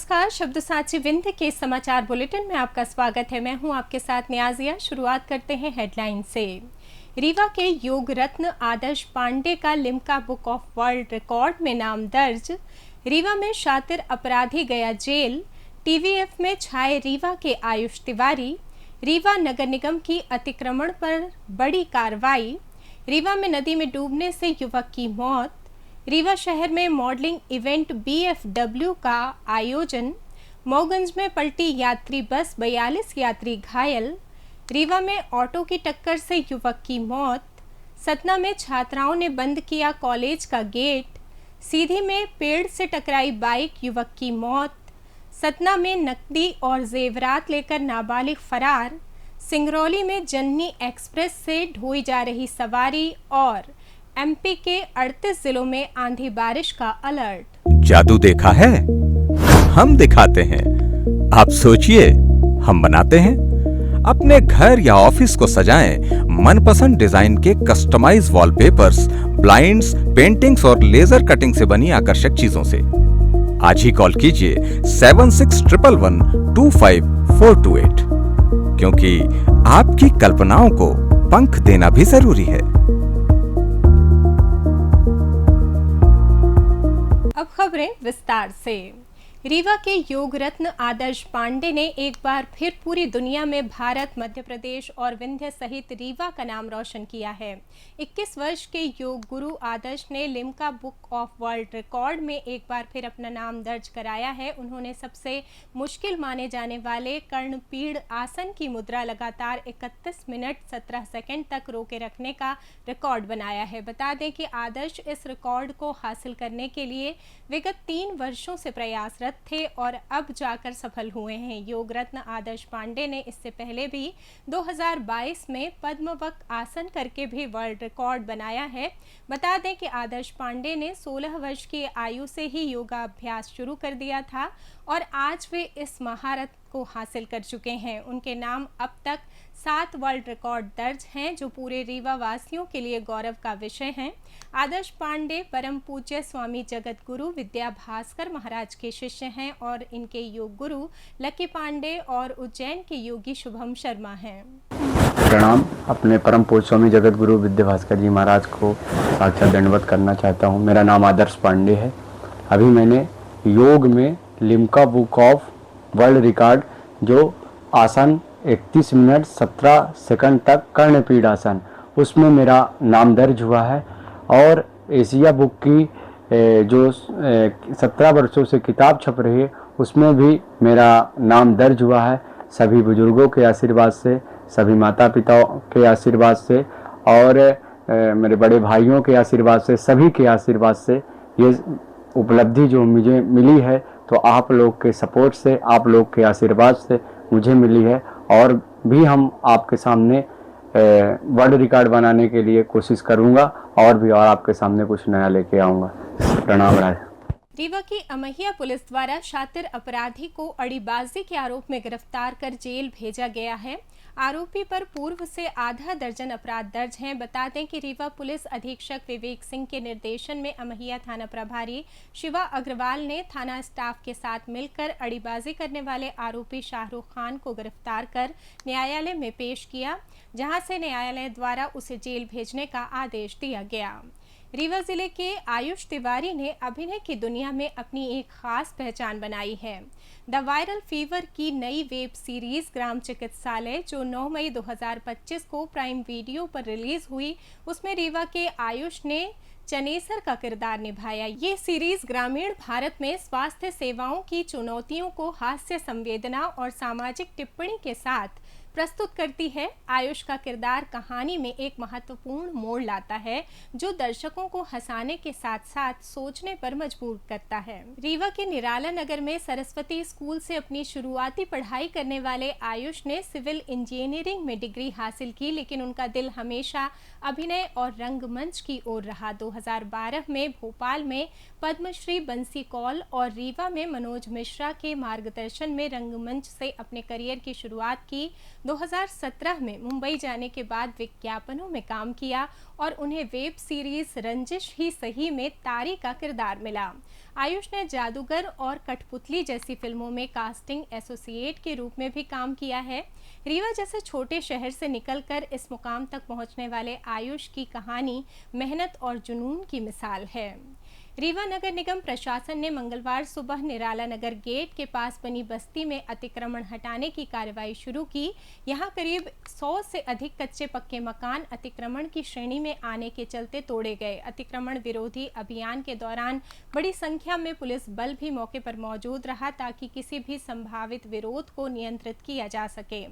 नमस्कार, शब्द साची विंध्य के समाचार बुलेटिन में आपका स्वागत है। मैं हूं आपके साथ नियाजिया। शुरुआत करते हैं हेडलाइन से। रीवा के योग रत्न आदर्श पांडे का Limca book of world record में नाम दर्ज। रीवा में शातिर अपराधी गया जेल। टीवीएफ में छाए रीवा के आयुष तिवारी। रीवा नगर निगम की अतिक्रमण पर बड़ी कार्रवाई। रीवा में नदी में डूबने से युवक की मौत। रीवा शहर में मॉडलिंग इवेंट बीएफडब्ल्यू का आयोजन। मऊगंज में पलटी यात्री बस, 42 यात्री घायल। रीवा में ऑटो की टक्कर से युवक की मौत। सतना में छात्राओं ने बंद किया कॉलेज का गेट। सीधी में पेड़ से टकराई बाइक, युवक की मौत। सतना में नकदी और जेवरात लेकर नाबालिग फरार। सिंगरौली में जननी एक्सप्रेस से ढोई जा रही सवारी। और एमपी के 38 जिलों में आंधी बारिश का अलर्ट। जादू देखा है, हम दिखाते हैं। आप सोचिए, हम बनाते हैं। अपने घर या ऑफिस को सजाएं मनपसंद डिजाइन के कस्टमाइज वॉलपेपर्स, ब्लाइंड्स, पेंटिंग्स और लेजर कटिंग से बनी आकर्षक चीजों से। आज ही कॉल कीजिए 7611125428, क्योंकि आपकी कल्पनाओं को पंख देना भी जरूरी है। अब खबरें विस्तार से। रीवा के योग रत्न आदर्श पांडे ने एक बार फिर पूरी दुनिया में भारत, मध्य प्रदेश और विंध्य सहित रीवा का नाम रोशन किया है। 21 वर्ष के योग गुरु आदर्श ने Limca book of world record में एक बार फिर अपना नाम दर्ज कराया है। उन्होंने सबसे मुश्किल माने जाने वाले कर्णपीड़ आसन की मुद्रा लगातार 31 मिनट 17 सेकंड तक रोके रखने का रिकॉर्ड बनाया है। बता दें कि आदर्श इस रिकॉर्ड को हासिल करने के लिए विगत 3 वर्षों से प्रयासरत थे और अब जाकर सफल हुए हैं। योग रत्न आदर्श पांडे ने इससे पहले भी 2022 में पद्मवक आसन करके भी वर्ल्ड रिकॉर्ड बनाया है। बता दें कि आदर्श पांडे ने 16 वर्ष की आयु से ही योगाभ्यास शुरू कर दिया था और आज वे इस महारत को हासिल कर चुके हैं। उनके नाम अब तक 7 वर्ल्ड रिकॉर्ड दर्ज हैं, जो पूरे रीवा वासियों के लिए गौरव का विषय हैं। आदर्श पांडे परम पूज्य स्वामी जगत गुरु विद्या भास्कर महाराज के शिष्य हैं और इनके योग गुरु लकी पांडे और उज्जैन के योगी शुभम शर्मा हैं। प्रणाम। अपने परम पूज्य स्वामी जगत गुरु विद्या भास्कर जी महाराज को साक्षात दंडवत करना चाहता हूँ। मेरा नाम आदर्श पांडे है। अभी मैंने योग में Limca book of world record, जो आसन 31 मिनट 17 सेकंड तक कर्णपीड़ आसन, उसमें मेरा नाम दर्ज हुआ है। और एशिया बुक की जो 17 वर्षों से किताब छप रही है, उसमें भी मेरा नाम दर्ज हुआ है। सभी बुजुर्गों के आशीर्वाद से, सभी माता पिता के आशीर्वाद से और मेरे बड़े भाइयों के आशीर्वाद से, सभी के आशीर्वाद से ये उपलब्धि जो मुझे मिली है, तो आप लोग के सपोर्ट से, आप लोग के आशीर्वाद से मुझे मिली है। और भी हम आपके सामने वर्ल्ड रिकॉर्ड बनाने के लिए कोशिश करूंगा और आपके सामने कुछ नया लेके आऊंगा। प्रणाम राय। रीवा की अमहिया पुलिस द्वारा शातिर अपराधी को अड़ीबाजी के आरोप में गिरफ्तार कर जेल भेजा गया है। आरोपी पर पूर्व से आधा दर्जन अपराध दर्ज हैं। बता दें कि रीवा पुलिस अधीक्षक विवेक सिंह के निर्देशन में अमहिया थाना प्रभारी शिवा अग्रवाल ने थाना स्टाफ के साथ मिलकर अड़ीबाजी करने वाले आरोपी शाहरुख खान को गिरफ्तार कर न्यायालय में पेश किया, जहां से न्यायालय द्वारा उसे जेल भेजने का आदेश दिया गया। रीवा जिले के आयुष तिवारी ने अभिनय की दुनिया में अपनी एक खास पहचान बनाई है। द वायरल फीवर की नई वेब सीरीज ग्राम चिकित्सालय, जो 9 मई 2025 को प्राइम वीडियो पर रिलीज हुई, उसमें रीवा के आयुष ने चनेसर का किरदार निभाया। ये सीरीज ग्रामीण भारत में स्वास्थ्य सेवाओं की चुनौतियों को हास्य, संवेदना और सामाजिक टिप्पणी के साथ प्रस्तुत करती है। आयुष का किरदार कहानी में एक महत्वपूर्ण मोड़ लाता है, जो दर्शकों को हंसाने के साथ साथ सोचने पर मजबूर करता है। रीवा के निराला नगर में सरस्वती स्कूल से अपनी शुरुआती पढ़ाई करने वाले आयुष ने सिविल इंजीनियरिंग में डिग्री हासिल की, लेकिन उनका दिल हमेशा अभिनय और रंगमंच की ओर रहा। 2012 में भोपाल में पद्मश्री बंसी कौल और रीवा में मनोज मिश्रा के मार्गदर्शन में रंगमंच से अपने करियर की शुरुआत की। 2017 में मुंबई जाने के बाद विज्ञापनों में काम किया और उन्हें वेब सीरीज रंजिश ही सही में तारी का किरदार मिला। आयुष ने जादूगर और कठपुतली जैसी फिल्मों में कास्टिंग एसोसिएट के रूप में भी काम किया है। रीवा जैसे छोटे शहर से निकलकर इस मुकाम तक पहुंचने वाले आयुष की कहानी मेहनत और जुनून की मिसाल है। रीवा नगर निगम प्रशासन ने मंगलवार सुबह निराला नगर गेट के पास बनी बस्ती में अतिक्रमण हटाने की कार्रवाई शुरू की। यहां करीब 100 से अधिक कच्चे पक्के मकान अतिक्रमण की श्रेणी में आने के चलते तोड़े गए। अतिक्रमण विरोधी अभियान के दौरान बड़ी संख्या में पुलिस बल भी मौके पर मौजूद रहा ताकि किसी भी संभावित विरोध को नियंत्रित किया जा सके।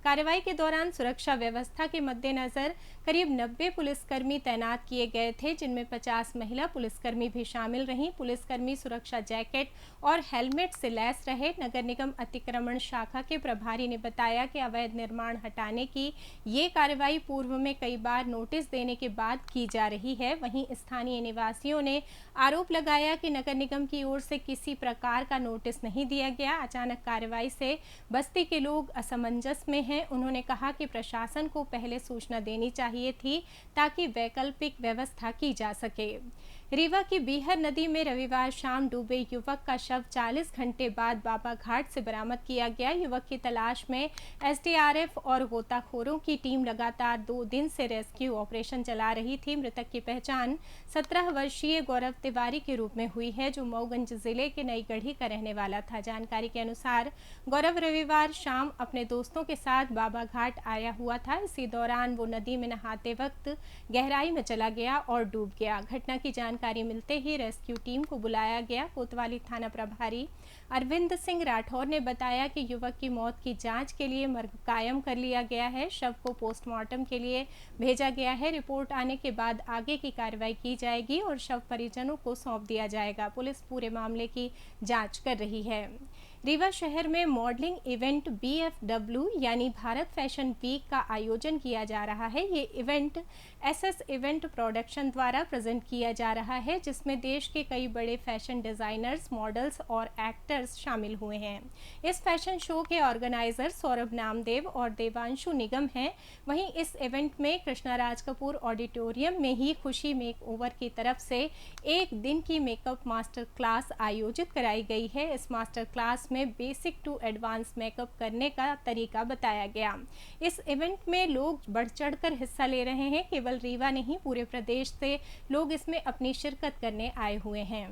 कार्रवाई के दौरान सुरक्षा व्यवस्था के मद्देनजर करीब 90 पुलिसकर्मी तैनात किए गए थे, जिनमें 50 महिला पुलिसकर्मी भी शामिल रहीं। पुलिसकर्मी सुरक्षा जैकेट और हेलमेट से लैस रहे। नगर निगम अतिक्रमण शाखा के प्रभारी ने बताया कि अवैध निर्माण हटाने की ये कार्रवाई पूर्व में कई बार नोटिस देने के बाद की जा रही है। वहीं स्थानीय निवासियों ने आरोप लगाया कि नगर निगम की ओर से किसी प्रकार का नोटिस नहीं दिया गया। अचानक कार्रवाई से बस्ती के लोग असमंजस में हैं। उन्होंने कहा कि प्रशासन को पहले सूचना देनी चाहिए थी ताकि वैकल्पिक व्यवस्था की जा सके। रीवा की बीहर नदी में रविवार शाम डूबे युवक का शव 40 घंटे बाद बाबा घाट से बरामद किया गया। युवक की तलाश में एसडीआरएफ और गोताखोरों की टीम लगातार 2 दिन से रेस्क्यू ऑपरेशन चला रही थी। मृतक की पहचान 17 वर्षीय गौरव तिवारी के रूप में हुई है, जो मऊगंज जिले के नई गढ़ी का रहने वाला था। जानकारी के अनुसार गौरव रविवार शाम अपने दोस्तों के साथ बाबा घाट आया हुआ था। इसी दौरान वो नदी में नहाते वक्त गहराई में चला गया और डूब गया। घटना की जानकारी मिलते ही रेस्क्यू टीम को बुलाया गया। कोतवाली थाना प्रभारी अरविंद सिंह राठौर ने बताया कि युवक की मौत की जांच के लिए मर्ग कायम कर लिया गया है। शव को पोस्टमार्टम के लिए भेजा गया है। रिपोर्ट आने के बाद आगे की कार्रवाई की जाएगी और शव परिजनों को सौंप दिया जाएगा। पुलिस पूरे मामले की जांच कर रही है। रीवा शहर में मॉडलिंग इवेंट BFW यानी भारत फैशन वीक का आयोजन किया जा रहा है। ये इवेंट SS इवेंट प्रोडक्शन द्वारा प्रेजेंट किया जा रहा है, जिसमें देश के कई बड़े फैशन डिजाइनर्स, मॉडल्स और एक्टर्स शामिल हुए हैं। इस फैशन शो के ऑर्गेनाइजर सौरभ नामदेव और देवांशु निगम हैं। वहीं इस इवेंट में कृष्णा राज कपूर ऑडिटोरियम में ही खुशी मेकओवर की तरफ से एक दिन की मेकअप मास्टर क्लास आयोजित कराई गई है। इस मास्टर क्लास में बेसिक टू एडवांस मेकअप करने का तरीका बताया गया। इस इवेंट में लोग बढ़ चढ़कर हिस्सा ले रहे हैं। केवल रीवा नहीं, पूरे प्रदेश से लोग इसमें अपनी शिरकत करने आए हुए हैं।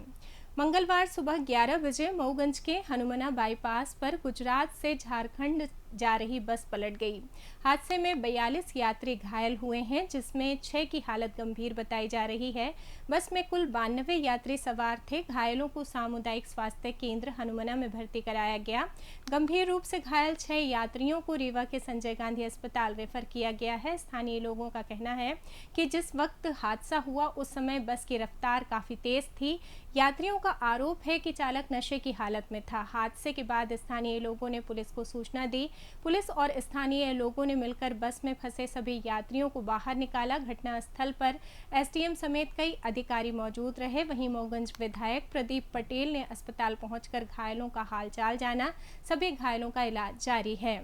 मंगलवार सुबह 11 बजे मऊगंज के हनुमना बाईपास पर गुजरात से झारखंड जा रही बस पलट गई। हादसे में 42 यात्री घायल हुए हैं, जिसमें 6 की हालत गंभीर बताई जा रही है। बस में कुल 92 यात्री सवार थे। घायलों को सामुदायिक स्वास्थ्य केंद्र हनुमना में भर्ती कराया गया। गंभीर रूप से घायल 6 यात्रियों को रीवा के संजय गांधी अस्पताल रेफर किया गया है। स्थानीय लोगों का कहना है कि जिस वक्त हादसा हुआ उस समय बस की रफ्तार काफी तेज थी। यात्रियों का आरोप है कि चालक नशे की हालत में था। हादसे के बाद स्थानीय लोगों ने पुलिस को सूचना दी। पुलिस और स्थानीय लोगों ने मिलकर बस में फंसे सभी यात्रियों को बाहर निकाला। घटनास्थल पर SDM समेत कई अधिकारी मौजूद रहे। वहीं मऊगंज विधायक प्रदीप पटेल ने अस्पताल पहुंचकर घायलों का हालचाल जाना। सभी घायलों का इलाज जारी है।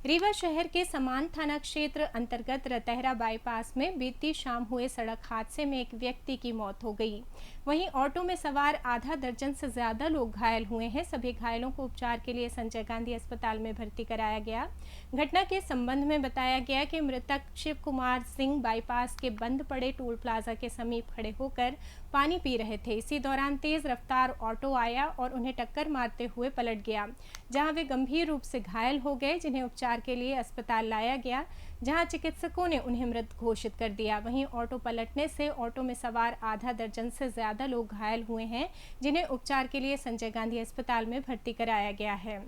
रीवा शहर के समान थाना क्षेत्र अंतर्गत रतहरा बाईपास में बीती शाम हुए सड़क हादसे में एक व्यक्ति की मौत हो गई। वहीं ऑटो में सवार आधा दर्जन से ज्यादा लोग घायल हुए हैं। सभी घायलों को उपचार के लिए संजय गांधी अस्पताल में भर्ती कराया गया। घटना के संबंध में बताया गया कि मृतक शिव कुमार सिंह बाईपास के बंद पड़े टोल प्लाजा के समीप खड़े होकर पानी पी रहे थे। इसी दौरान तेज रफ्तार ऑटो आया और उन्हें टक्कर मारते हुए पलट गया, जहां वे गंभीर रूप से घायल हो गए, जिन्हें उपचार के लिए अस्पताल लाया गया, जहां चिकित्सकों ने उन्हें मृत घोषित कर दिया। वहीं ऑटो पलटने से ऑटो में सवार आधा दर्जन से ज्यादा लोग घायल हुए हैं, जिन्हें उपचार के लिए संजय गांधी अस्पताल में भर्ती कराया गया है।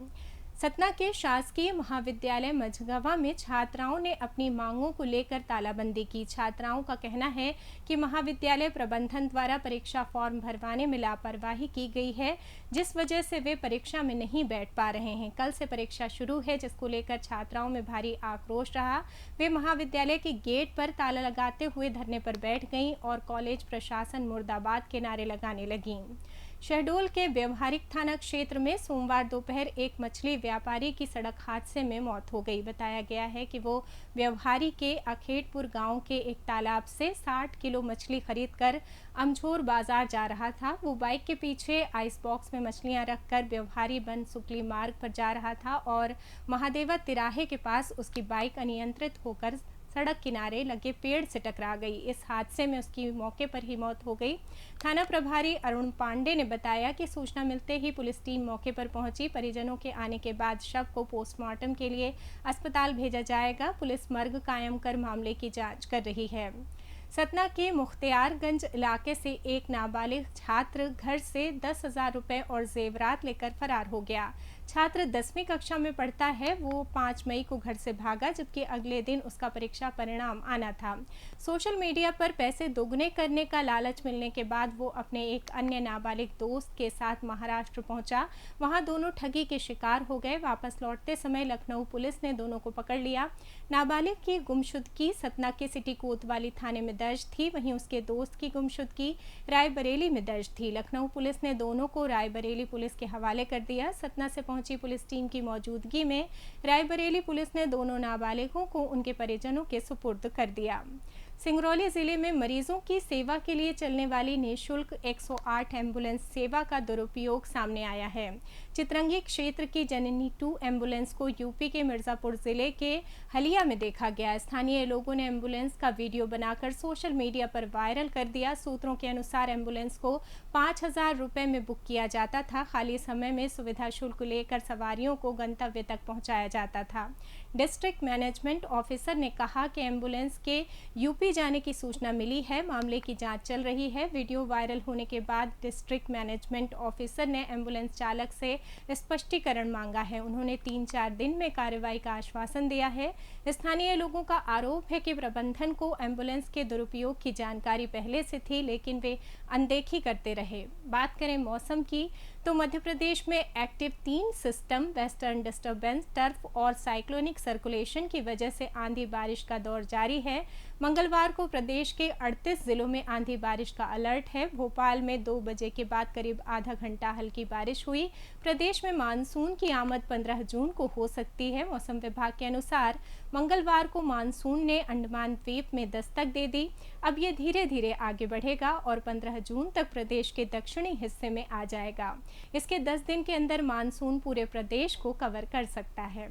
सतना के शासकीय महाविद्यालय मझगवा में छात्राओं ने अपनी मांगों को लेकर तालाबंदी की। छात्राओं का कहना है कि महाविद्यालय प्रबंधन द्वारा परीक्षा फॉर्म भरवाने में लापरवाही की गई है, जिस वजह से वे परीक्षा में नहीं बैठ पा रहे हैं। कल से परीक्षा शुरू है, जिसको लेकर छात्राओं में भारी आक्रोश रहा। वे महाविद्यालय के गेट पर ताला लगाते हुए धरने पर बैठ गईं और कॉलेज प्रशासन मुर्दाबाद के नारे लगाने लगीं। शहडोल के व्यवहारिक थाना क्षेत्र में सोमवार दोपहर एक मछली व्यापारी की सड़क हादसे में मौत हो गई। बताया गया है कि वो व्यवहारी के अखेटपुर गांव के एक तालाब से 60 किलो मछली खरीदकर अमझोर बाजार जा रहा था। वो बाइक के पीछे आइस बॉक्स में मछलियां रखकर व्यवहारी बन सुकली मार्ग पर जा रहा था और महादेवा तिराहे के पास उसकी बाइक अनियंत्रित होकर सड़क किनारे लगे पेड़ से टकरा गई। इस हादसे में उसकी मौके पर ही मौत हो गई। थाना प्रभारी अरुण पांडे ने बताया कि सूचना मिलते ही पुलिस टीम मौके पर पहुंची। परिजनों के आने के बाद शव को पोस्टमार्टम के लिए अस्पताल भेजा जाएगा। पुलिस मर्ग कायम कर मामले की जांच कर रही है। सतना के मुख्तियारगंज इलाके से एक नाबालिग छात्र घर से 10,000 रुपये और जेवरात लेकर फरार हो गया। छात्र 10वीं कक्षा में पढ़ता है। वो 5 मई को घर से भागा, जबकि अगले दिन उसका परीक्षा परिणाम आना था। सोशल मीडिया पर पैसे दोगुने करने का लालच मिलने के बाद वो अपने एक अन्य नाबालिग दोस्त के साथ महाराष्ट्र पहुंचा। वहां दोनों ठगी के शिकार हो गए। वापस लौटते समय लखनऊ पुलिस ने दोनों को पकड़ लिया। नाबालिग की गुमशुदगी सतना के सिटी कोतवाली थाने में दर्ज थी, वहीं उसके दोस्त की गुमशुदगी रायबरेली में दर्ज थी। लखनऊ पुलिस ने दोनों को रायबरेली पुलिस के हवाले कर दिया। सतना से पहुंची पुलिस टीम की मौजूदगी में रायबरेली पुलिस ने दोनों नाबालिगों को उनके परिजनों के सुपुर्द कर दिया। सिंगरौली जिले में मरीजों की सेवा के लिए चलने वाली निःशुल्क 108 एम्बुलेंस सेवा का दुरुपयोग सामने आया है। चितरंगी क्षेत्र की जननी 2 एम्बुलेंस को यूपी के मिर्जापुर जिले के हलिया में देखा गया। स्थानीय लोगों ने एम्बुलेंस का वीडियो बनाकर सोशल मीडिया पर वायरल कर दिया। सूत्रों के अनुसार एम्बुलेंस को 5,000 रुपये में बुक किया जाता था। खाली समय में सुविधा शुल्क लेकर सवारियों को गंतव्य तक पहुंचाया जाता था। डिस्ट्रिक्ट मैनेजमेंट ऑफिसर ने कहा कि एम्बुलेंस के यूपी जाने की सूचना मिली है। मामले की जांच चल रही है। वीडियो वायरल होने के बाद डिस्ट्रिक्ट मैनेजमेंट ऑफिसर ने एम्बुलेंस चालक से स्पष्टीकरण मांगा है। उन्होंने 3-4 दिन में कार्रवाई का आश्वासन दिया है। स्थानीय लोगों का आरोप है कि प्रबंधन को एम्बुलेंस के दुरुपयोग की जानकारी पहले से थी, लेकिन वे अनदेखी करते रहे। बात करें मौसम की, तो मध्य प्रदेश में active 3 system, western disturbance, turf और साइक्लोनिक सर्कुलेशन की वजह से आंधी बारिश का दौर जारी है। मंगलवार को प्रदेश के 38 जिलों में आंधी बारिश का अलर्ट है। भोपाल में 2 बजे के बाद करीब आधा घंटा हल्की बारिश हुई। प्रदेश में मानसून की आमद 15 जून को हो सकती है। मौसम विभाग के अनुसार मंगलवार को मानसून ने अंडमान द्वीप में दस्तक दे दी। अब ये धीरे धीरे आगे बढ़ेगा और 15 जून तक प्रदेश के दक्षिणी हिस्से में आ जाएगा। इसके 10 दिन के अंदर मानसून पूरे प्रदेश को कवर कर सकता है।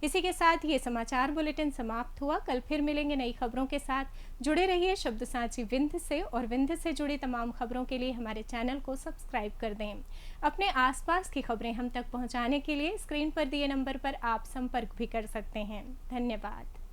इसी के साथ ये समाचार बुलेटिन समाप्त हुआ। कल फिर मिलेंगे नई खबरों के साथ। जुड़े रहिए शब्द साची विंध्य से, और विंध्य से जुड़ी तमाम खबरों के लिए हमारे चैनल को सब्सक्राइब कर दें। अपने आसपास की खबरें हम तक पहुंचाने के लिए स्क्रीन पर दिए नंबर पर आप संपर्क भी कर सकते हैं। धन्यवाद।